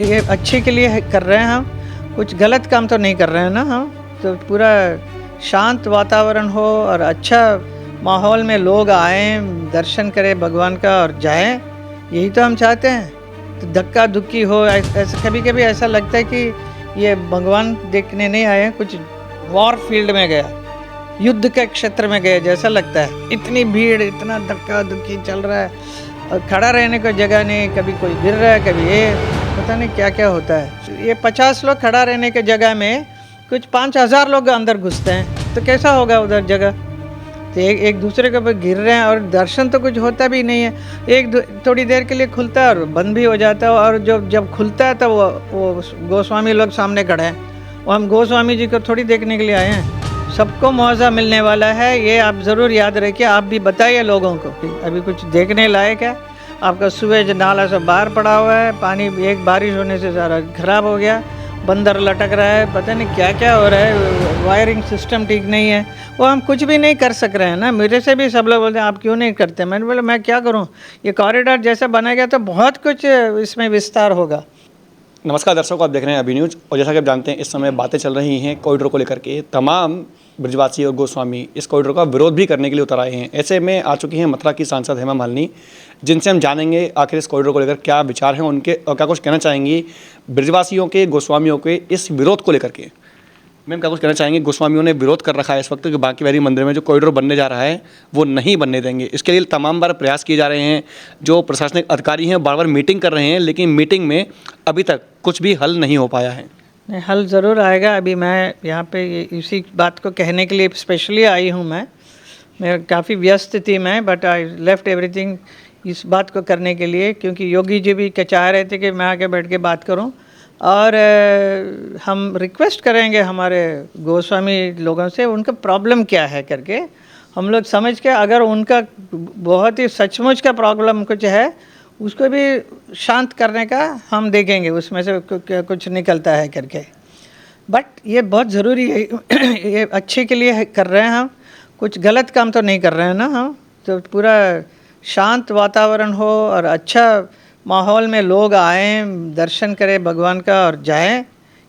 ये अच्छे के लिए कर रहे हैं हम, कुछ गलत काम तो नहीं कर रहे हैं ना हम। तो पूरा शांत वातावरण हो और अच्छा माहौल में लोग आएँ, दर्शन करें भगवान का और जाएँ, यही तो हम चाहते हैं। तो धक्का-धुक्की हो ऐसा कभी-कभी ऐसा लगता है कि ये भगवान देखने नहीं आए हैं, कुछ वॉर फील्ड में गया, युद्ध के क्षेत्र में गए जैसा लगता है। इतनी भीड़, इतना धक्का-धुक्की चल रहा है और खड़ा रहने को जगह नहीं, कभी कोई गिर रहा है, कभी ये पता नहीं क्या-क्या होता है। ये 50 लोग खड़ा रहने की जगह में कुछ 5,000 लोग अंदर घुसते हैं, तो कैसा होगा उधर जगह? तो एक दूसरे के ऊपर गिर रहे हैं और दर्शन तो कुछ होता भी नहीं है। थोड़ी देर के लिए खुलता है और बंद भी हो जाता है, और जब खुलता है तब वो गोस्वामी लोग सामने खड़े हैं। वो हम गोस्वामी जी को थोड़ी देखने के लिए आए हैं। सबको मुआवजा मिलने वाला है, ये आप ज़रूर याद रखिए। आप भी बताइए लोगों को कि अभी कुछ देखने लायक है। आपका सूएज नाला सब बाहर पड़ा हुआ है, पानी एक बारिश होने से सारा ख़राब हो गया, बंदर लटक रहा है, पता नहीं क्या-क्या हो रहा है, वायरिंग सिस्टम ठीक नहीं है। वो हम कुछ भी नहीं कर सक रहे हैं ना। मेरे से भी सब लोग बोलते हैं आप क्यों नहीं करते? मैंने बोला मैं क्या करूँ? ये कॉरिडोर जैसा बना गया तो बहुत कुछ इसमें विस्तार होगा। नमस्कार दर्शकों, आप देख रहे हैं अभी न्यूज़। और जैसा कि आप जानते हैं इस समय बातें चल रही हैं कॉरिडोर को लेकर के। तमाम ब्रजवासी और गोस्वामी इस कॉरिडोर का विरोध भी करने के लिए उतर आए हैं। ऐसे में आ चुकी हैं मथुरा की सांसद हेमा मालिनी, जिनसे हम जानेंगे आखिर इस कॉरिडोर को लेकर क्या विचार हैं उनके और क्या कुछ कहना चाहेंगी ब्रजवासियों के, गोस्वामियों के इस विरोध को लेकर के। मैम, क्या कुछ कहना चाहेंगे? गोस्वामियों ने विरोध कर रखा है इस वक्त कि बांके बिहारी मंदिर में जो कॉरिडोर बनने जा रहा है वो नहीं बनने देंगे। इसके लिए तमाम बार प्रयास किए जा रहे हैं। जो प्रशासनिक अधिकारी हैं बार बार मीटिंग कर रहे हैं, लेकिन मीटिंग में अभी तक कुछ भी हल नहीं हो पाया है। नहीं, हल ज़रूर आएगा। अभी मैं यहाँ पे इसी बात को कहने के लिए स्पेशली आई हूँ। मैं काफ़ी व्यस्त थी बट आई लेफ्ट एवरीथिंग इस बात को करने के लिए, क्योंकि योगी जी भी चाह रहे थे कि मैं आके बैठ के बात करूं। और हम रिक्वेस्ट करेंगे हमारे गोस्वामी लोगों से उनका प्रॉब्लम क्या है करके, हम लोग समझ के अगर उनका बहुत ही सचमुच का प्रॉब्लम कुछ है उसको भी शांत करने का हम देखेंगे, उसमें से कुछ निकलता है करके। बट ये बहुत ज़रूरी है, ये अच्छे के लिए कर रहे हैं हम, कुछ गलत काम तो नहीं कर रहे हैं ना हम। तो पूरा शांत वातावरण हो और अच्छा माहौल में लोग आएँ, दर्शन करें भगवान का और जाएं,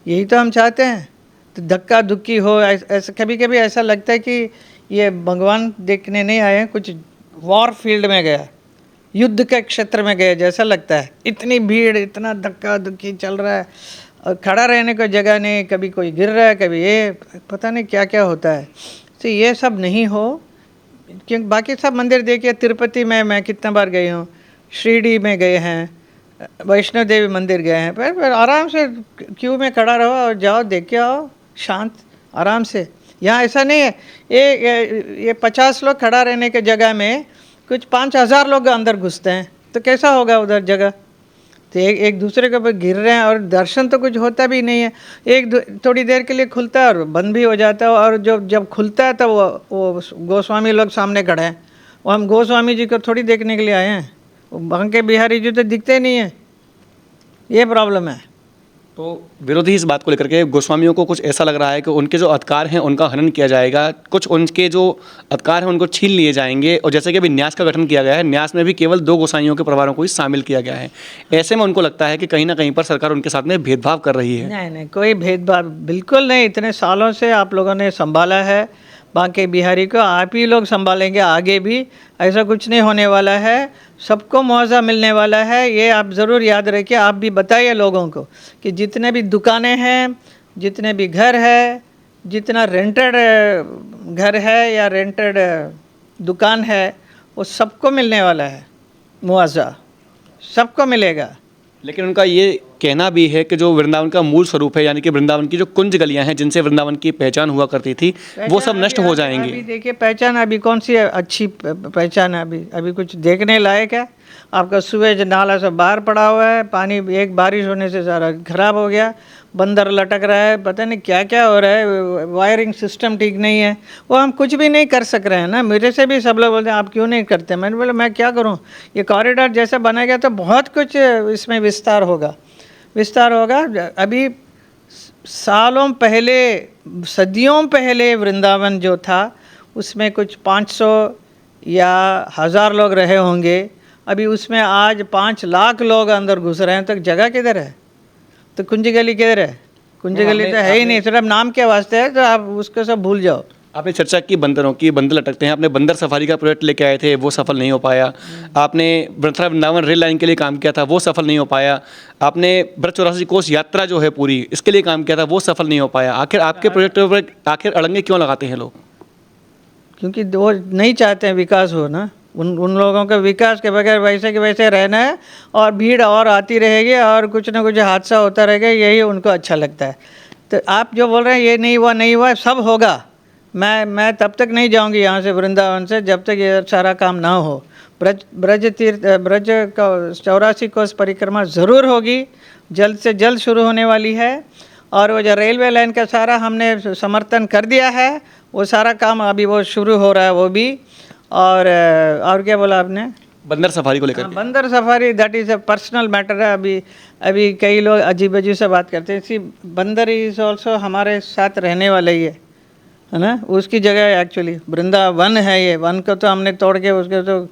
यही तो हम चाहते हैं। तो धक्का-धुक्की हो ऐसा कभी-कभी ऐसा लगता है कि ये भगवान देखने नहीं आए हैं, कुछ वॉर फील्ड में गया, युद्ध के क्षेत्र में गए जैसा लगता है। इतनी भीड़, इतना धक्का-धुक्की चल रहा है और खड़ा रहने को जगह नहीं, कभी कोई गिर रहा है, कभी ये पता नहीं क्या-क्या होता है। तो ये सब नहीं हो, क्योंकि बाकी सब मंदिर देखिए, तिरुपति में मैं कितना बार गई हूँ, शिरडी में गए हैं, वैष्णो देवी मंदिर गए हैं, पर आराम से क्यू में खड़ा रहो और जाओ, देख के आओ, शांत आराम से। यहाँ ऐसा नहीं है, ये 50 लोग खड़ा रहने की जगह में कुछ 5,000 लोग अंदर घुसते हैं, तो कैसा होगा उधर जगह? तो एक दूसरे के ऊपर गिर रहे हैं और दर्शन तो कुछ होता भी नहीं है। थोड़ी देर के लिए खुलता है और बंद भी हो जाता है, और जब खुलता है तब वो गोस्वामी लोग सामने खड़े हैं। वो हम गोस्वामी जी को थोड़ी देखने के लिए आए हैं, वो बांके बिहारी जी तो दिखते नहीं हैं। ये प्रॉब्लम है। तो विरोधी इस बात को लेकर के, गोस्वामियों को कुछ ऐसा लग रहा है कि उनके जो अधिकार हैं उनका हनन किया जाएगा, कुछ उनके जो अधिकार हैं उनको छीन लिए जाएंगे। और जैसे कि अभी न्यास का गठन किया गया है, न्यास में भी केवल 2 गोसाइयों के परिवारों को ही शामिल किया गया है। ऐसे में उनको लगता है कि कहीं ना कहीं पर सरकार उनके साथ में भेदभाव कर रही है। नहीं, कोई भेदभाव बिल्कुल नहीं। इतने सालों से आप लोगों ने संभाला है बांके बिहारी को, आप ही लोग संभालेंगे आगे भी। ऐसा कुछ नहीं होने वाला है, सबको मुआवजा मिलने वाला है, ये आप ज़रूर याद रखिए। आप भी बताइए लोगों को कि जितने भी दुकानें हैं, जितने भी घर है, जितना रेंटेड घर है या रेंटेड दुकान है, वो सबको मिलने वाला है मुआवजा, सबको मिलेगा। लेकिन उनका ये कहना भी है कि जो वृंदावन का मूल स्वरूप है, यानी कि वृंदावन की जो कुंज गलियां हैं जिनसे वृंदावन की पहचान हुआ करती थी, वो सब नष्ट हो जाएंगी। अभी देखिए पहचान अभी कौन सी अच्छी पहचान है? अभी कुछ देखने लायक है? आपका सूएज नाला सब बाहर पड़ा हुआ है, पानी एक बारिश होने से सारा ख़राब हो गया, बंदर लटक रहा है, पता नहीं क्या-क्या हो रहा है, वायरिंग सिस्टम ठीक नहीं है। वो हम कुछ भी नहीं कर सक रहे हैं ना। मेरे से भी सब लोग बोलते हैं आप क्यों नहीं करते? मैंने बोला मैं क्या करूँ? ये कॉरिडोर जैसा बना गया तो बहुत कुछ इसमें विस्तार होगा। अभी सालों पहले, सदियों पहले वृंदावन जो था उसमें कुछ 500 या 1000 लोग रहे होंगे। अभी उसमें आज 5 लाख लोग अंदर घुस रहे हैं, तो जगह किधर है? तो कुंज गली किधर है? कुंज गली तो है ही नहीं, सिर्फ नाम के वास्ते है, तो आप उसको सब भूल जाओ। आपने चर्चा की बंदरों की, बंदर लटकते हैं, आपने बंदर सफारी का प्रोजेक्ट लेके आए थे, वो सफल नहीं हो पाया। आपने मथुरा वृंदावन रेल लाइन के लिए काम किया था, वो सफल नहीं हो पाया। आपने ब्रज 84 कोस यात्रा जो है पूरी, इसके लिए काम किया था, वो सफल नहीं हो पाया। आखिर आपके प्रोजेक्ट पर आखिर अड़ंगे क्यों लगाते हैं लोग? क्योंकि वो नहीं चाहते हैं विकास हो ना, उन लोगों को विकास के बगैर वैसे के वैसे रहना है, और भीड़ और आती रहेगी और कुछ ना कुछ हादसा होता रहेगा, यही उनको अच्छा लगता है। तो आप जो बोल रहे हैं ये नहीं हुआ नहीं हुआ, सब होगा। मैं तब तक नहीं जाऊंगी यहाँ से वृंदावन से जब तक ये सारा काम ना हो। ब्रज 84 कोस परिक्रमा ज़रूर होगी, जल्द से जल्द शुरू होने वाली है। और वो जो रेलवे लाइन का सारा हमने समर्थन कर दिया है, वो सारा काम अभी वो शुरू हो रहा है वो भी। और क्या बोला आपने? बंदर सफारी को लेकर? बंदर safari that is a personal matter है। अभी कई लोग अजीब अजीब से बात करते हैं। सी बंदर इज ऑल्सो हमारे साथ रहने वाला ही है ना। उसकी जगह एक्चुअली वृंदावन है, ये वन को तो हमने तोड़ के उसके तो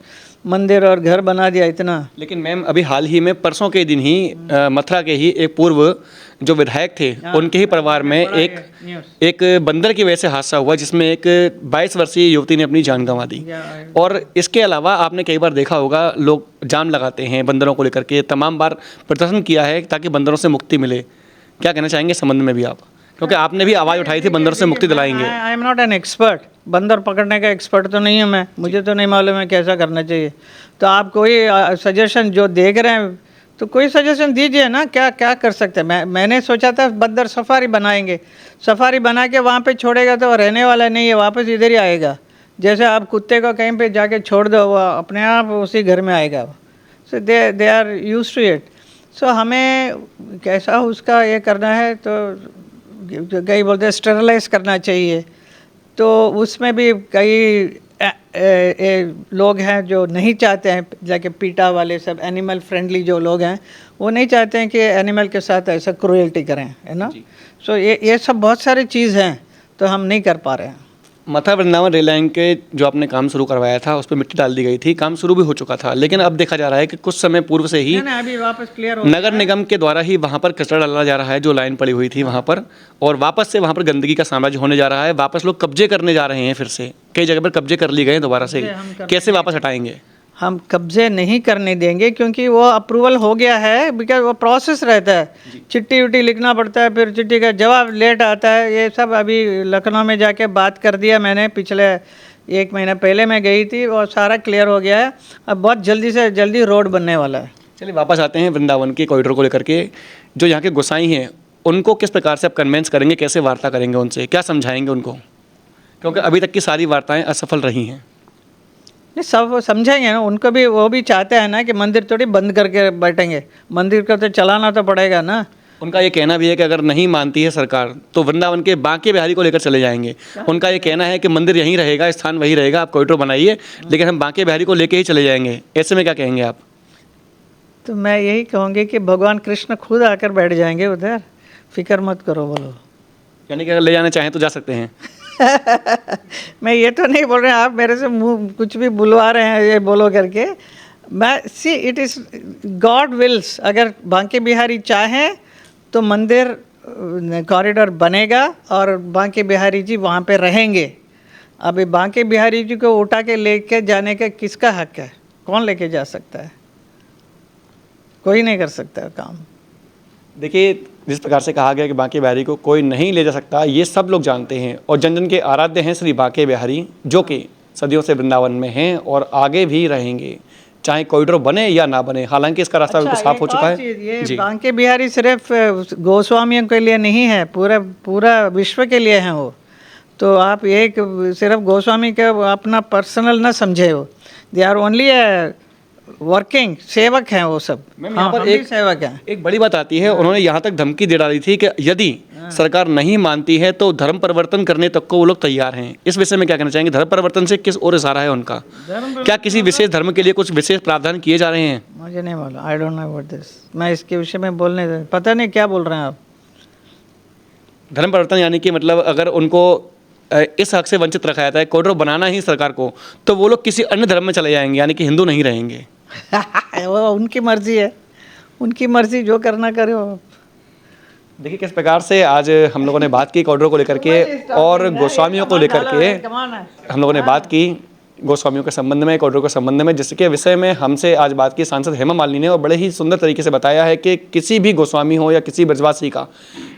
मंदिर और घर बना दिया इतना। लेकिन मैम अभी हाल ही में परसों के दिन ही मथुरा के ही एक पूर्व जो विधायक थे, उनके ही परिवार में एक बंदर की वजह से हादसा हुआ, जिसमें एक 22 वर्षीय युवती ने अपनी जान गंवा दी। और इसके अलावा आपने कई बार देखा होगा लोग जाम लगाते हैं बंदरों को लेकर के, तमाम बार प्रदर्शन किया है ताकि बंदरों से मुक्ति मिले। क्या कहना चाहेंगे इस संबंध में भी आप, क्योंकि आपने भी आवाज़ उठाई थी बंदरों से मुक्ति दिलाएंगे? I am not an expert, बंदर पकड़ने का एक्सपर्ट तो नहीं हूँ मैं, मुझे तो नहीं मालूम है कैसा करना चाहिए। तो आप कोई सजेशन जो देख रहे हैं तो कोई सजेशन दीजिए ना, क्या क्या कर सकते हैं। मैंने सोचा था बंदर सफारी बनाएंगे, सफारी बना के वहाँ पे छोड़ेगा तो वो रहने वाला नहीं है, वापस इधर ही आएगा। जैसे आप कुत्ते को कहीं पे जाके छोड़ दो, वो अपने आप उसी घर में आएगा। So they are used to it. So हमें कैसा उसका ये करना है, तो कई बोलते हैं स्टेरलाइज करना चाहिए। तो उसमें भी कई लोग हैं जो नहीं चाहते हैं, जैसे पीटा वाले सब एनिमल फ्रेंडली जो लोग हैं, वो नहीं चाहते हैं कि एनिमल के साथ ऐसा क्रूएल्टी करें, है ना। सो ये सब बहुत सारी चीज़ हैं, तो हम नहीं कर पा रहे हैं। मथुरा वृंदावन रेल लाइन के जो आपने काम शुरू करवाया था, उस पर मिट्टी डाल दी गई थी, काम शुरू भी हो चुका था, लेकिन अब देखा जा रहा है कि कुछ समय पूर्व से ही अभी वापस क्लियर नगर निगम के द्वारा ही वहाँ पर कचरा डाला जा रहा है, जो लाइन पड़ी हुई थी वहाँ पर, और वापस से वहाँ पर गंदगी का साम्राज्य होने जा रहा है। वापस लोग कब्जे करने जा रहे हैं, फिर से कई जगह पर कब्जे कर लिए गए दोबारा से। कैसे वापस हटाएंगे? हम कब्जे नहीं करने देंगे, क्योंकि वो अप्रूवल हो गया है। बिकॉज वो प्रोसेस रहता है, चिट्ठी उट्टी लिखना पड़ता है, फिर चिट्ठी का जवाब लेट आता है। ये सब अभी लखनऊ में जाके बात कर दिया मैंने, पिछले 1 महीना पहले मैं गई थी, और सारा क्लियर हो गया है। अब बहुत जल्दी से जल्दी रोड बनने वाला है। चलिए वापस आते हैं वृंदावन के कॉरिडोर को लेकर के। जो यहाँ के गोसाई हैं, उनको किस प्रकार से आप कन्वेंस करेंगे, कैसे वार्ता करेंगे उनसे, क्या समझाएंगे उनको, क्योंकि अभी तक की सारी वार्ताएं असफल रही हैं? नहीं, सब समझाएंगे ना, उनको भी, वो भी चाहते हैं ना कि मंदिर थोड़ी बंद करके बैठेंगे, मंदिर को तो चलाना तो पड़ेगा ना। उनका ये कहना भी है कि अगर नहीं मानती है सरकार तो वृंदावन के बांके बिहारी को लेकर चले जाएंगे। उनका ये कहना है कि मंदिर यहीं रहेगा, स्थान वही रहेगा, आप कॉरिडोर बनाइए, लेकिन हम बांके बिहारी को लेकर ही चले जाएंगे। ऐसे में क्या कहेंगे आप? तो मैं यही कहूँगी कि भगवान कृष्ण खुद आकर बैठ जाएंगे उधर, फिक्र मत करो। बोलो, यानी कि अगर ले जाना चाहें तो जा सकते हैं? मैं ये तो नहीं बोल रहे हैं, आप मेरे से मुंह कुछ भी बुलवा रहे हैं ये बोलो करके। मैं see it is God wills, अगर बांके बिहारी चाहें तो मंदिर कॉरिडोर बनेगा और बांके बिहारी जी वहाँ पे रहेंगे। अभी बांके बिहारी जी को उठा के लेके जाने का किसका हक है? कौन लेके जा सकता है? कोई नहीं कर सकता है काम। देखिए, जिस प्रकार से कहा गया कि बांके बिहारी को कोई नहीं ले जा सकता, ये सब लोग जानते हैं, और जन जन के आराध्य हैं श्री बांके बिहारी, जो कि सदियों से वृंदावन में हैं और आगे भी रहेंगे, चाहे कॉरिडोर बने या ना बने। हालांकि इसका रास्ता बिल्कुल साफ हो चुका है। ये बांके बिहारी सिर्फ गोस्वामियों के लिए नहीं है, पूरा विश्व के लिए हैं वो। तो आप एक सिर्फ गोस्वामी का अपना पर्सनल ना समझे हो, दे आर ओनली वर्किंग सेवक हैं वो सब। यहाँ पर एक सेवक हैं। एक बड़ी बात आती है, उन्होंने यहाँ तक धमकी दे डाली थी कि यदि सरकार नहीं मानती है तो धर्म परिवर्तन करने तक को वो लोग तैयार हैं। इस विषय में क्या कहना चाहेंगे? धर्म परिवर्तन से किस ओर इशारा है उनका? क्या किसी विशेष धर्म के लिए कुछ विशेष प्रावधान किए जा रहे हैं? मुझे नहीं मालूम, I don't know about this. मैं इसके विषय में बोलने पता नहीं क्या बोल रहे हैं आप। धर्म परिवर्तन यानी कि मतलब अगर उनको इस हक से वंचित रखा जाता है कॉरिडोर बनाना ही सरकार को, तो वो लोग किसी अन्य धर्म में चले जाएंगे, यानी कि हिंदू नहीं रहेंगे। वो उनकी मर्जी है, उनकी मर्जी, जो करना करे। देखिए किस प्रकार से आज हम लोगों ने बात की कॉरिडोर को लेकर के और गोस्वामियों को लेकर के हम लोगों ने बात की गोस्वामियों के संबंध में, कॉरिडोर के संबंध में, जिसके विषय में हमसे आज बात की सांसद हेमा मालिनी ने, और बड़े ही सुंदर तरीके से बताया है कि किसी भी गोस्वामी हो या किसी ब्रजवासी का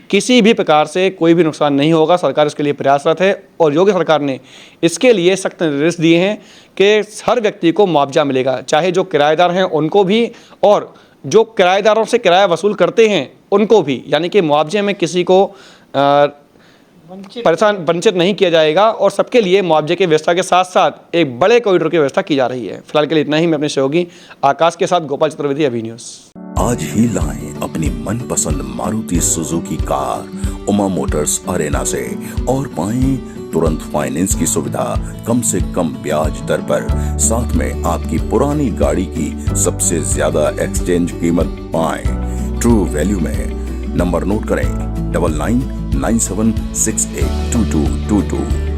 किसी भी प्रकार से कोई भी नुकसान नहीं होगा। सरकार इसके लिए प्रयासरत है और योगी सरकार ने इसके लिए सख्त निर्देश दिए हैं कि हर व्यक्ति को मुआवजा मिलेगा, चाहे जो किराएदार हैं उनको भी और जो किराएदारों से किराया वसूल करते हैं उनको भी, यानी कि मुआवजे में किसी को वंचित नहीं किया जाएगा और सबके लिए मुआवजे की व्यवस्था के साथ साथ एक बड़े कॉरिडोर की व्यवस्था की जा रही है। फिलहाल के लिए इतना ही। मैं अपने सहयोगी आकाश के साथ गोपाल चतुर्वेदी, अभी न्यूज़। आज ही लाएं अपनी मनपसंद Maruti Suzuki car Uma Motors Arena से और पाएं तुरंत फाइनेंस की सुविधा कम से कम ब्याज दर पर, साथ में आपकी पुरानी गाड़ी की सबसे ज्यादा एक्सचेंज कीमत पाएं ट्रू वैल्यू में। नंबर नोट करें 9997682222।